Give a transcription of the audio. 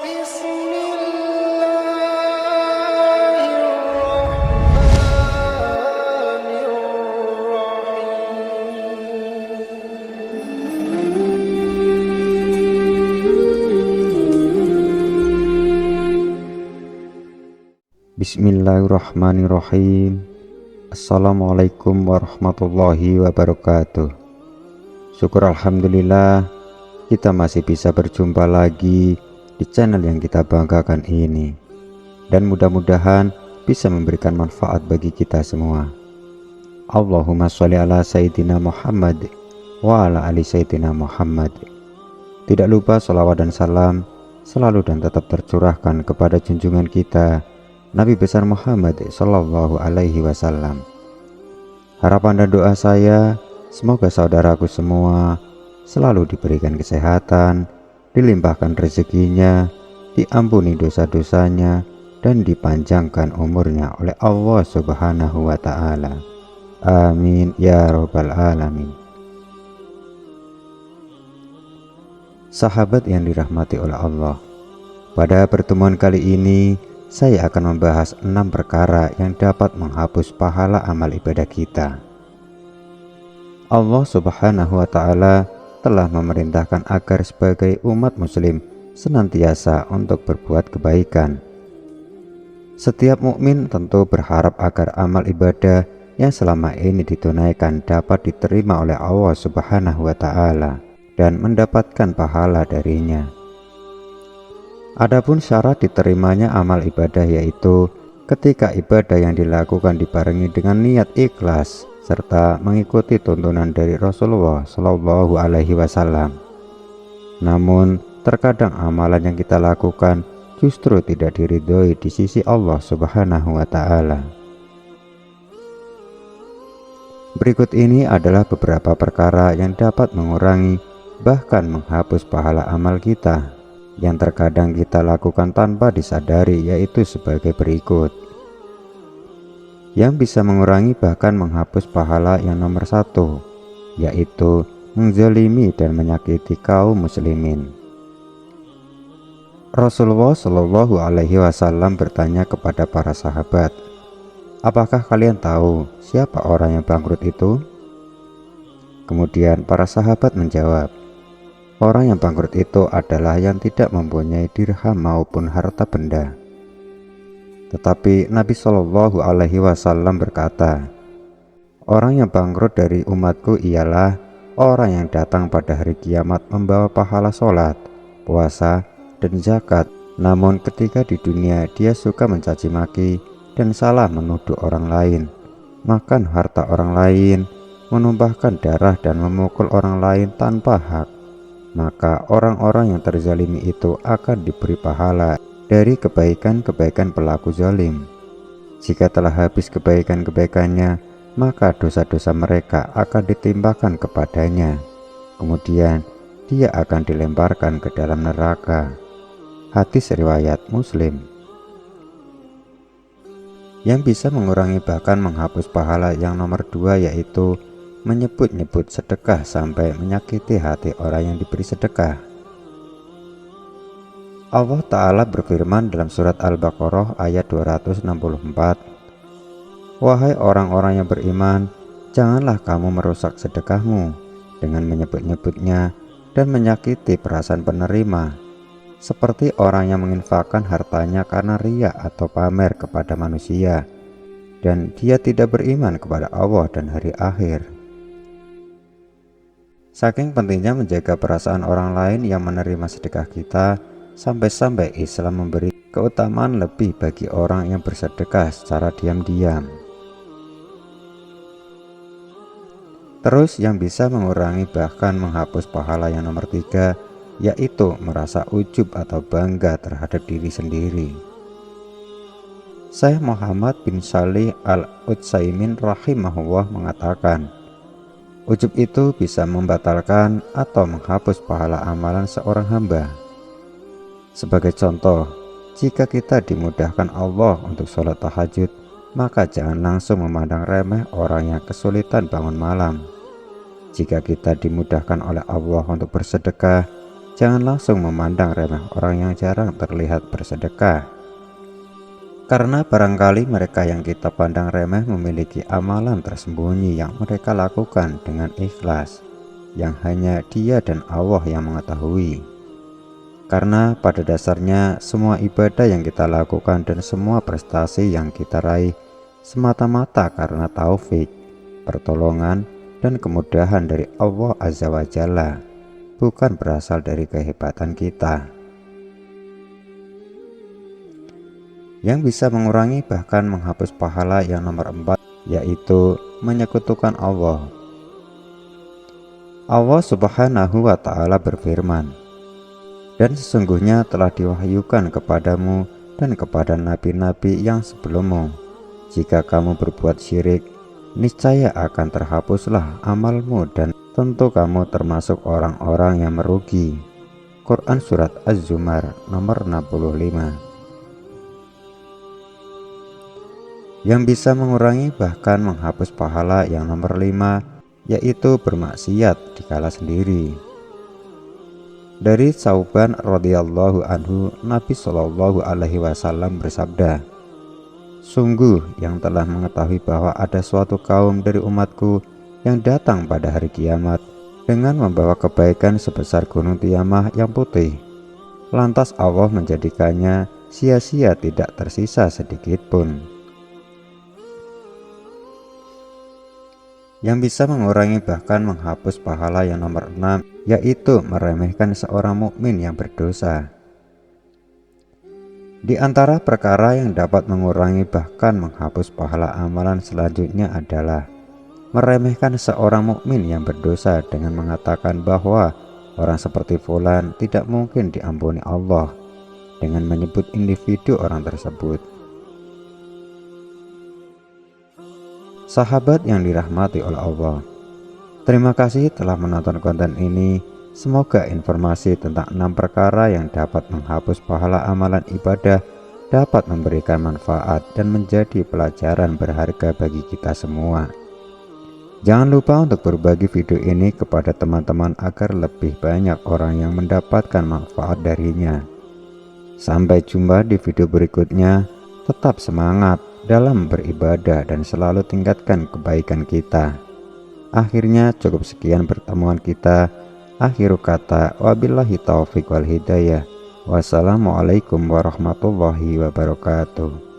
بسم الله الرحمن الرحيم. Bismillahirrahmanirrahim. Assalamualaikum warahmatullahi wabarakatuh. Syukur alhamdulillah kita masih bisa berjumpa lagi di channel yang kita banggakan ini, dan mudah-mudahan bisa memberikan manfaat bagi kita semua. Allahumma sholli ala sayyidina Muhammad wa ala ali sayyidina Muhammad. Tidak lupa sholawat dan salam selalu dan tetap tercurahkan kepada junjungan kita Nabi besar Muhammad Sallallahu Alaihi Wasallam. Harapan dan doa saya, semoga saudaraku semua selalu diberikan kesehatan, dilimpahkan rezekinya, diampuni dosa-dosanya, dan dipanjangkan umurnya oleh Allah Subhanahu wa Ta'ala. Amin ya Rabbal Alamin. Sahabat yang dirahmati oleh Allah, pada pertemuan kali ini saya akan membahas 6 perkara yang dapat menghapus pahala amal ibadah kita. Allah Subhanahu wa Ta'ala telah memerintahkan agar sebagai umat muslim senantiasa untuk berbuat kebaikan. Setiap mukmin tentu berharap agar amal ibadah yang selama ini ditunaikan dapat diterima oleh Allah Subhanahu wa Ta'ala dan mendapatkan pahala darinya. Adapun syarat diterimanya amal ibadah yaitu ketika ibadah yang dilakukan dibarengi dengan niat ikhlas serta mengikuti tuntunan dari Rasulullah Shallallahu Alaihi Wasallam. Namun terkadang amalan yang kita lakukan justru tidak diridhoi di sisi Allah Subhanahu wa Ta'ala. Berikut ini adalah beberapa perkara yang dapat mengurangi bahkan menghapus pahala amal kita yang terkadang kita lakukan tanpa disadari, yaitu sebagai berikut. Yang bisa mengurangi bahkan menghapus pahala yang nomor 1, yaitu menzalimi dan menyakiti kaum muslimin. Rasulullah Shallallahu Alaihi Wasallam bertanya kepada para sahabat, apakah kalian tahu siapa orang yang bangkrut itu? Kemudian para sahabat menjawab, orang yang bangkrut itu adalah yang tidak mempunyai dirham maupun harta benda. Tetapi Nabi Shallallahu Alaihi Wasallam berkata, orang yang bangkrut dari umatku ialah orang yang datang pada hari kiamat membawa pahala sholat, puasa, dan zakat. Namun ketika di dunia dia suka mencaci maki dan salah menuduh orang lain, makan harta orang lain, menumpahkan darah dan memukul orang lain tanpa hak. Maka orang-orang yang terzalimi itu akan diberi pahala dari kebaikan-kebaikan pelaku zalim. Jika telah habis kebaikan-kebaikannya, maka dosa-dosa mereka akan ditimpakan kepadanya. Kemudian dia akan dilemparkan ke dalam neraka. Hadis riwayat Muslim. Yang bisa mengurangi bahkan menghapus pahala yang nomor 2 yaitu menyebut-nyebut sedekah sampai menyakiti hati orang yang diberi sedekah. Allah Ta'ala berfirman dalam surat Al-Baqarah ayat 264, wahai orang-orang yang beriman, janganlah kamu merusak sedekahmu dengan menyebut-nyebutnya dan menyakiti perasaan penerima, seperti orang yang menginfakkan hartanya karena riya atau pamer kepada manusia, dan dia tidak beriman kepada Allah dan hari akhir. Saking pentingnya menjaga perasaan orang lain yang menerima sedekah kita, sampai-sampai Islam memberi keutamaan lebih bagi orang yang bersedekah secara diam-diam. Terus yang bisa mengurangi bahkan menghapus pahala yang nomor 3 yaitu merasa ujub atau bangga terhadap diri sendiri. Syekh Muhammad bin Shalih Al-Utsaimin rahimahullah mengatakan, ujub itu bisa membatalkan atau menghapus pahala amalan seorang hamba. Sebagai contoh, jika kita dimudahkan Allah untuk sholat tahajud, maka jangan langsung memandang remeh orang yang kesulitan bangun malam. Jika kita dimudahkan oleh Allah untuk bersedekah, jangan langsung memandang remeh orang yang jarang terlihat bersedekah. Karena barangkali mereka yang kita pandang remeh memiliki amalan tersembunyi yang mereka lakukan dengan ikhlas, yang hanya Dia dan Allah yang mengetahui. Karena pada dasarnya semua ibadah yang kita lakukan dan semua prestasi yang kita raih semata-mata karena taufik, pertolongan, dan kemudahan dari Allah Azza wa Jalla, bukan berasal dari kehebatan kita. Yang bisa mengurangi bahkan menghapus pahala yang nomor 4, yaitu menyekutukan Allah. Allah Subhanahu wa Ta'ala berfirman, "Dan sesungguhnya telah diwahyukan kepadamu dan kepada nabi-nabi yang sebelummu, jika kamu berbuat syirik, niscaya akan terhapuslah amalmu dan tentu kamu termasuk orang-orang yang merugi." Quran Surat Az-Zumar nomor 65. Yang bisa mengurangi bahkan menghapus pahala yang nomor 5, yaitu bermaksiat dikala sendiri. Dari Tsauban radhiyallahu anhu, Nabi Shallallahu alaihi wasallam bersabda, "Sungguh yang telah mengetahui bahwa ada suatu kaum dari umatku yang datang pada hari kiamat dengan membawa kebaikan sebesar gunung Tiamah yang putih. Lantas Allah menjadikannya sia-sia, tidak tersisa sedikit pun." Yang bisa mengurangi bahkan menghapus pahala yang nomor 6, yaitu meremehkan seorang mukmin yang berdosa. Di antara perkara yang dapat mengurangi bahkan menghapus pahala amalan selanjutnya adalah meremehkan seorang mukmin yang berdosa dengan mengatakan bahwa orang seperti fulan tidak mungkin diampuni Allah, dengan menyebut individu orang tersebut. Sahabat yang dirahmati oleh Allah, terima kasih telah menonton konten ini. Semoga informasi tentang 6 perkara yang dapat menghapus pahala amalan ibadah dapat memberikan manfaat dan menjadi pelajaran berharga bagi kita semua. Jangan lupa untuk berbagi video ini kepada teman-teman agar lebih banyak orang yang mendapatkan manfaat darinya. Sampai jumpa di video berikutnya. Tetap semangat dalam beribadah dan selalu tingkatkan kebaikan kita. Akhirnya cukup sekian pertemuan kita. Akhiru kata, wabillahi taufiq wal hidayah. Wassalamualaikum warahmatullahi wabarakatuh.